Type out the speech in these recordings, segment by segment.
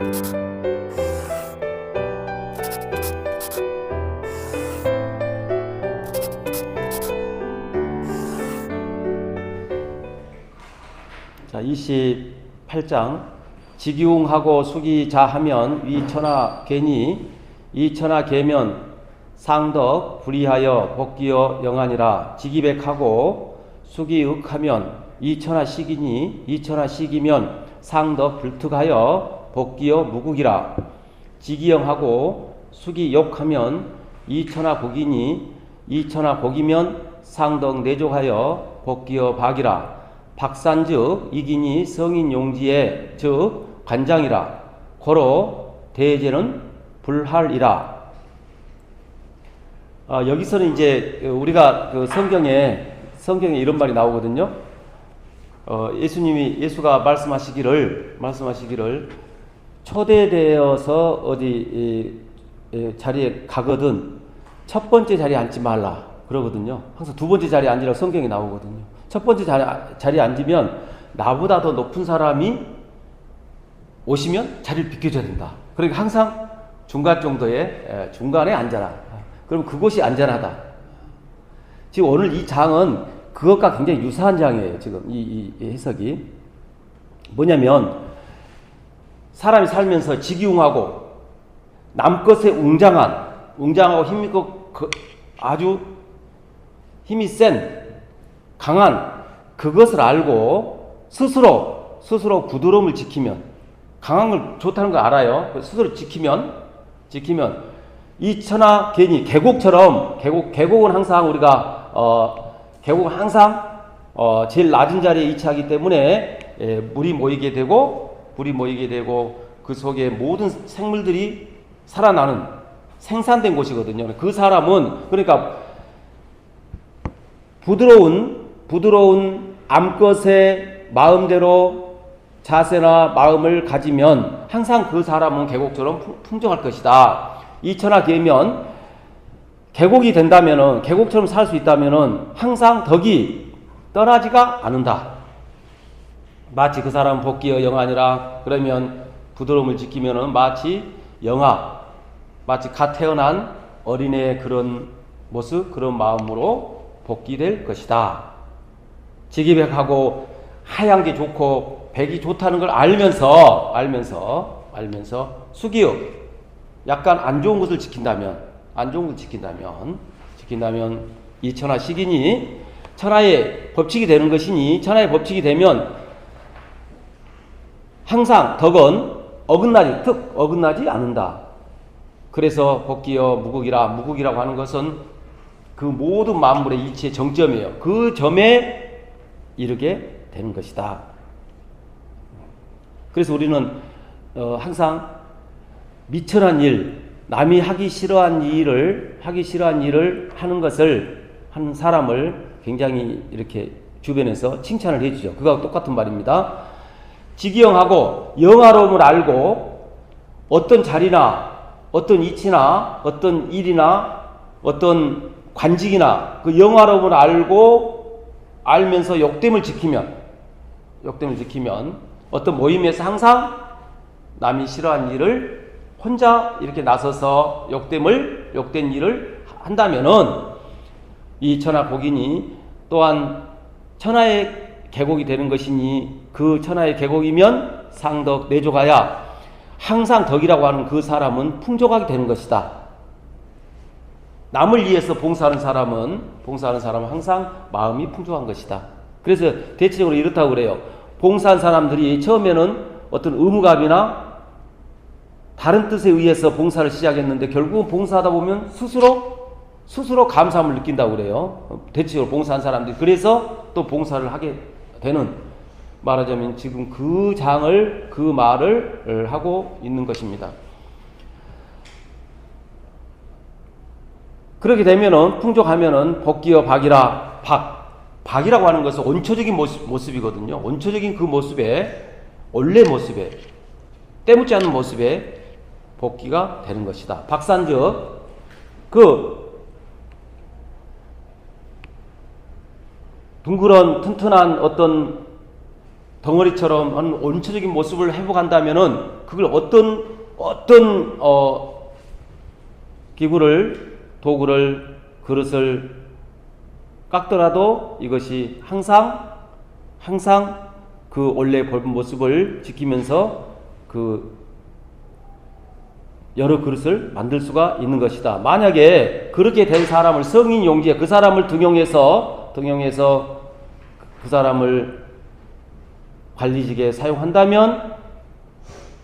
자, 28장 지기웅하고 수기자하면 위천하 개니 이천하 개면 상덕 불이하여 복기여 영하니라. 지기백하고 수기흑하면 이천하 시기니 이천하 시기면 상덕 불특하여 복기여 무국이라. 지기영하고 수기욕하면 이천하 복이니 이천하 복이면 상덕 내족하여 복기여 박이라. 박산즉 이기니 성인용지에 즉 관장이라. 고로 대제는 불할이라. 여기서는 이제 우리가 그 성경에 이런 말이 나오거든요. 예수가 말씀하시기를 초대되어서 어디 자리에 가거든 첫 번째 자리에 앉지 말라 그러거든요. 항상 두 번째 자리에 앉으라고 성경에 나오거든요. 첫 번째 자리에 앉으면 나보다 더 높은 사람이 오시면 자리를 비켜줘야 된다. 그러니까 항상 중간 정도의 중간에 앉아라. 그럼 그곳이 안전하다. 지금 오늘 이 장은 그것과 굉장히 유사한 장이에요. 지금 이 해석이 뭐냐면 사람이 살면서 지기웅하고 남것에 웅장하고 힘있고 아주 힘이 센 강한 그것을 알고 스스로 부드러움을 지키면 강한 걸 좋다는 걸 알아요. 스스로 지키면 이천하 개니 계곡은 항상 우리가 계곡은 항상 제일 낮은 자리에 위치하기 때문에 물이 모이게 되고 그 속에 모든 생물들이 살아나는 생산된 곳이거든요. 그 사람은 그러니까 부드러운 암것의 마음대로 자세나 마음을 가지면 항상 그 사람은 계곡처럼 풍성할 것이다. 이천하 개면 계곡이 된다면은 계곡처럼 살 수 있다면은 항상 덕이 떠나지가 않는다. 마치 그 사람 복기여 영하니라. 그러면 부드러움을 지키면은 마치 갓 태어난 어린애의 그런 모습, 그런 마음으로 복기될 것이다. 지기백하고 하얀 게 좋고 백이 좋다는 걸 알면서 수기역 약간 안 좋은 것을 지킨다면 이천하 시기니 천하의 법칙이 되는 것이니 천하의 법칙이 되면 항상 덕은 어긋나지 않는다. 그래서 복기여 무국이라고 하는 것은 그 모든 만물의 이치의 정점이에요. 그 점에 이르게 되는 것이다. 그래서 우리는 항상 미천한 일, 남이 하기 싫어한 일을 하는 사람을 굉장히 이렇게 주변에서 칭찬을 해주죠. 그거하고 똑같은 말입니다. 지기영하고 영화로움을 알고 어떤 자리나 어떤 이치나 어떤 일이나 어떤 관직이나 그 영화로움을 알면서 욕됨을 지키면 어떤 모임에서 항상 남이 싫어한 일을 혼자 이렇게 나서서 욕된 일을 한다면은 이 천하 복이니 또한 천하의 계곡이 되는 것이니 그 천하의 계곡이면 상덕 내족하야 항상 덕이라고 하는 그 사람은 풍족하게 되는 것이다. 남을 위해서 봉사하는 사람은 항상 마음이 풍족한 것이다. 그래서 대체적으로 이렇다고 그래요. 봉사한 사람들이 처음에는 어떤 의무감이나 다른 뜻에 의해서 봉사를 시작했는데 결국은 봉사하다 보면 스스로 감사함을 느낀다고 그래요. 대체적으로 봉사한 사람들이. 그래서 또 봉사를 하게 되는, 말하자면 지금 그 말을 하고 있는 것입니다. 그렇게 되면은 풍족하면은 복기여 박이라. 박이라고 하는 것은 원초적인 모습이거든요. 원초적인 그 모습에, 원래 모습에, 때묻지 않는 모습에 복기가 되는 것이다. 박산즉 둥그런 튼튼한 어떤 덩어리처럼 한 원초적인 모습을 회복한다면은 그걸 어떤 기구를, 도구를, 그릇을 깎더라도 이것이 항상 그 원래 본 모습을 지키면서 그 여러 그릇을 만들 수가 있는 것이다. 만약에 그렇게 된 사람을 성인 용지에 그 사람을 등용해서 그 사람을 관리직에 사용한다면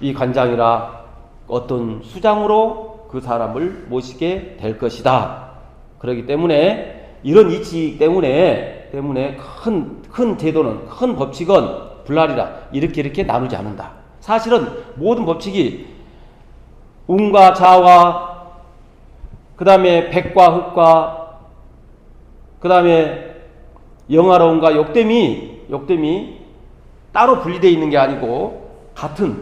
이 관장이라 어떤 수장으로 그 사람을 모시게 될 것이다. 그렇기 때문에 이런 이치 때문에 큰 제도는, 큰 법칙은 불랄이라 이렇게 나누지 않는다. 사실은 모든 법칙이 음과 자와 그 다음에 백과 흑과 그 다음에 영화로움과 욕됨이 따로 분리되어 있는 게 아니고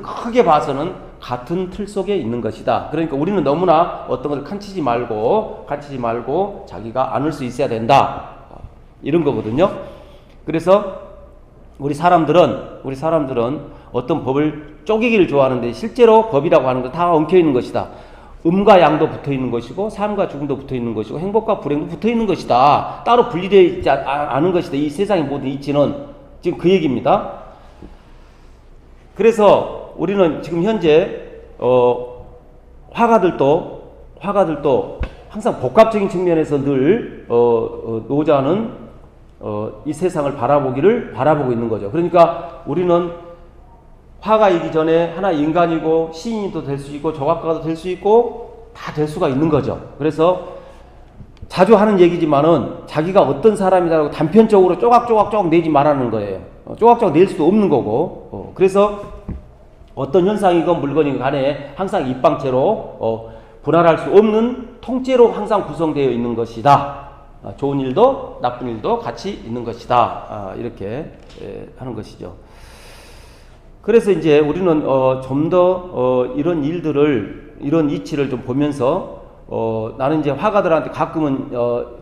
크게 봐서는 같은 틀 속에 있는 것이다. 그러니까 우리는 너무나 어떤 것을 간치지 말고 자기가 안을 수 있어야 된다. 이런 거거든요. 그래서 우리 사람들은 어떤 법을 쪼개기를 좋아하는데 실제로 법이라고 하는 건 다 엉켜 있는 것이다. 음과 양도 붙어 있는 것이고 삶과 죽음도 붙어 있는 것이고 행복과 불행도 붙어 있는 것이다. 따로 분리되어 있지 않은 것이다. 이 세상의 모든 이치는 지금 그 얘기입니다. 그래서 우리는 지금 현재 화가들도 항상 복합적인 측면에서 늘 노자는 이 세상을 바라보고 있는 거죠. 그러니까 우리는 화가이기 전에 하나 인간이고 시인도 될 수 있고 조각가도 될 수 있고 다 될 수가 있는 거죠. 그래서 자주 하는 얘기지만은 자기가 어떤 사람이라고 단편적으로 쪼각쪼각 내지 말라는 거예요. 쪼각쪼각 낼 수도 없는 거고. 그래서 어떤 현상이건 물건이건 간에 항상 입방체로 분할할 수 없는 통째로 항상 구성되어 있는 것이다. 좋은 일도 나쁜 일도 같이 있는 것이다. 이렇게 하는 것이죠. 그래서 이제 우리는 좀 더 이런 일들을, 이런 이치를 좀 보면서 나는 이제 화가들한테 가끔은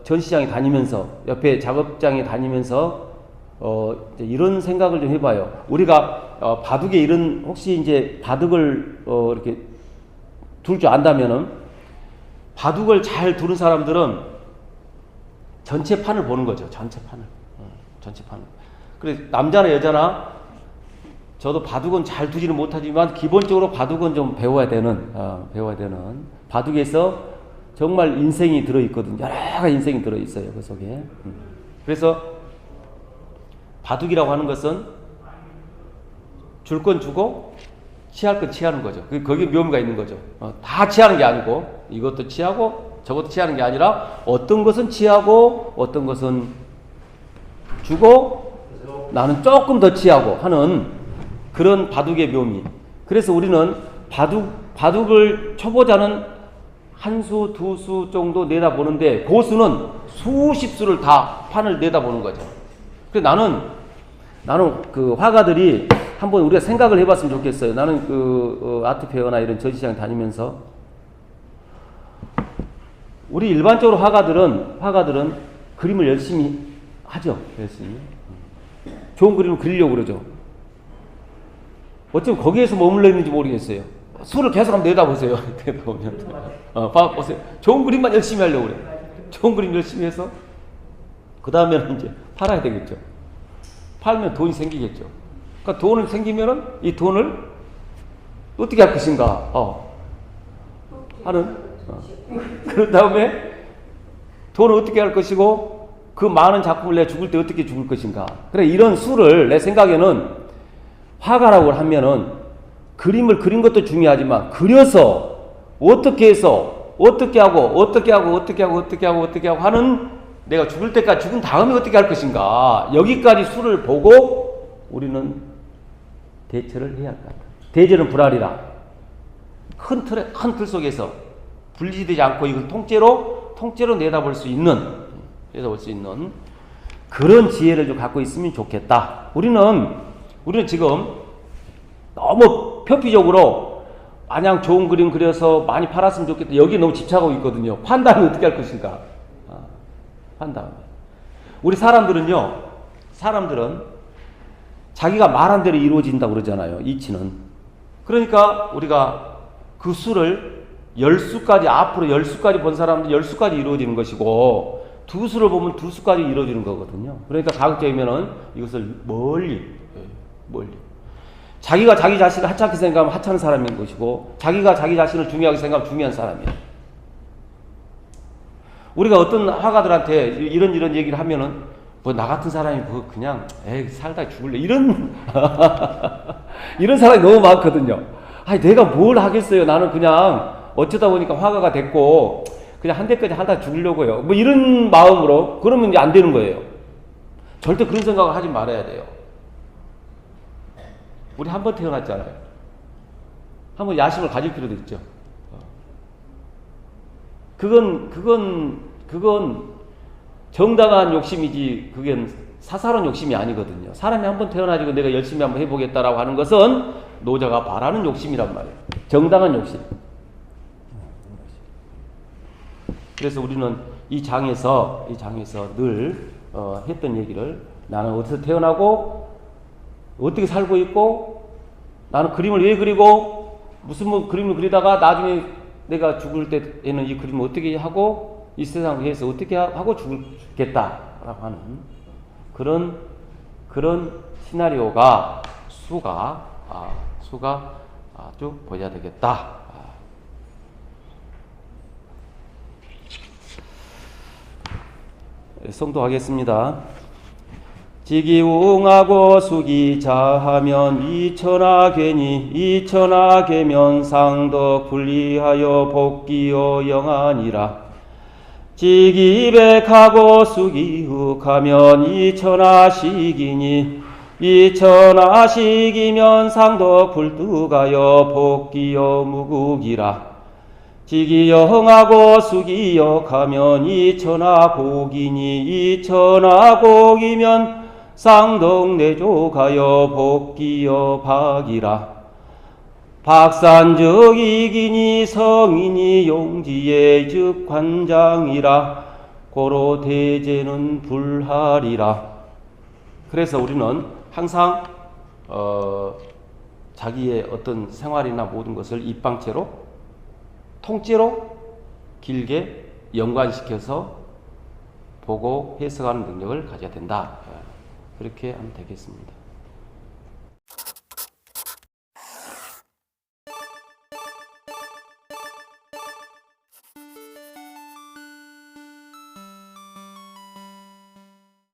전시장에 다니면서 옆에 작업장에 다니면서 이제 이런 생각을 좀 해봐요. 우리가 바둑에 이런 혹시 이제 바둑을 이렇게 둘 줄 안다면은 바둑을 잘 두는 사람들은 전체 판을 보는 거죠. 전체 판을. 그래 남자나 여자나 저도 바둑은 잘 두지는 못하지만 기본적으로 바둑은 좀 배워야 되는 바둑에서 정말 인생이 들어있거든요. 여러 가지 인생이 들어있어요. 그 속에. 그래서 바둑이라고 하는 것은 줄 건 주고 취할 건 취하는 거죠. 거기에 묘미가 있는 거죠. 다 취하는 게 아니고 이것도 취하고 저것도 취하는 게 아니라 어떤 것은 취하고 어떤 것은 주고 나는 조금 더 취하고 하는 그런 바둑의 묘미. 그래서 우리는 바둑을 초보자는 한 수, 두 수 정도 내다보는데 고수는 수십 수를 다 판을 내다보는 거죠. 그래서 나는 그 화가들이 한번 우리가 생각을 해봤으면 좋겠어요. 나는 그 아트페어나 이런 전시장 다니면서 우리 일반적으로 화가들은 그림을 열심히 하죠. 열심히. 좋은 그림을 그리려고 그러죠. 어쩌면 거기에서 머물러 있는지 모르겠어요. 수를 계속 한번 내다보세요. 내다보면. 보세요. 좋은 그림만 열심히 하려고 그래. 좋은 그림 열심히 해서 그 다음에는 이제 팔아야 되겠죠. 팔면 돈이 생기겠죠. 그러니까 돈이 생기면은 이 돈을 어떻게 할 것인가 그런 다음에 돈을 어떻게 할 것이고 그 많은 작품을 내가 죽을 때 어떻게 죽을 것인가. 그래 이런 수를 내 생각에는 화가라고 하면은 그림을 그린 것도 중요하지만 그려서 어떻게 해서 어떻게 하고 하는 내가 죽을 때까지 죽은 다음에 어떻게 할 것인가. 여기까지 수를 보고 우리는 대처를 해야 할 것 같다. 대제는 불알이라. 큰 틀 속에서 분리되지 않고 이걸 통째로 내다볼 수 있는 그런 지혜를 좀 갖고 있으면 좋겠다. 우리는 지금 너무 표피적으로 마냥 좋은 그림 그려서 많이 팔았으면 좋겠다. 여기 너무 집착하고 있거든요. 판다면 어떻게 할 것인가. 판다면. 우리 사람들은 자기가 말한 대로 이루어진다고 그러잖아요. 이치는. 그러니까 우리가 그 수를 10수까지, 앞으로 10수까지 본 사람들 10수까지 이루어지는 것이고, 2수를 보면 2수까지 이루어지는 거거든요. 그러니까 가급적이면은 이것을 멀리. 자기가 자기 자신을 하찮게 생각하면 하찮은 사람인 것이고, 자기가 자기 자신을 중요하게 생각하면 중요한 사람이에요. 우리가 어떤 화가들한테 이런 얘기를 하면은, 뭐 나 같은 사람이 뭐 그냥 에이 살다 죽을래 이런 이런 사람이 너무 많거든요. 아니 내가 뭘 하겠어요. 나는 그냥 어쩌다 보니까 화가가 됐고 그냥 한 대까지 하다 죽으려고요. 뭐 이런 마음으로 그러면 이제 안 되는 거예요. 절대 그런 생각을 하지 말아야 돼요. 우리 한 번 태어났잖아요. 한번 야심을 가질 필요도 있죠. 그건 정당한 욕심이지 그게 사사로운 욕심이 아니거든요. 사람이 한번 태어나지고 내가 열심히 한번 해보겠다라고 하는 것은 노자가 바라는 욕심이란 말이에요. 정당한 욕심. 그래서 우리는 이 장에서 늘 했던 얘기를, 나는 어디서 태어나고 어떻게 살고 있고, 나는 그림을 왜 그리고 무슨 뭐 그림을 그리다가 나중에 내가 죽을 때에는 이 그림을 어떻게 하고 이 세상을 위해서 어떻게 하고 죽겠다라고 하는 그런 시나리오가 수가 쭉 보여야 되겠다. 성도하겠습니다. 지기웅하고 수기자하면 이천하계니 이천하계면 상덕 분리하여 복기여 영하니라. 지기백하고 수기흑하면 이천하식이니 이천하식이면 상덕 불뚝하여 복기여 무국이라. 지기영하고 수기역하면 이천하곡이니 이천하곡이면 상덕 내족하여 복기여 박이라. 박산적 이기니 성인이 용지의 즉 관장이라. 고로 대제는 불하리라. 그래서 우리는 항상 자기의 어떤 생활이나 모든 것을 입방체로, 통째로 길게 연관시켜서 보고 해석하는 능력을 가져야 된다. 그렇게 하면 되겠습니다.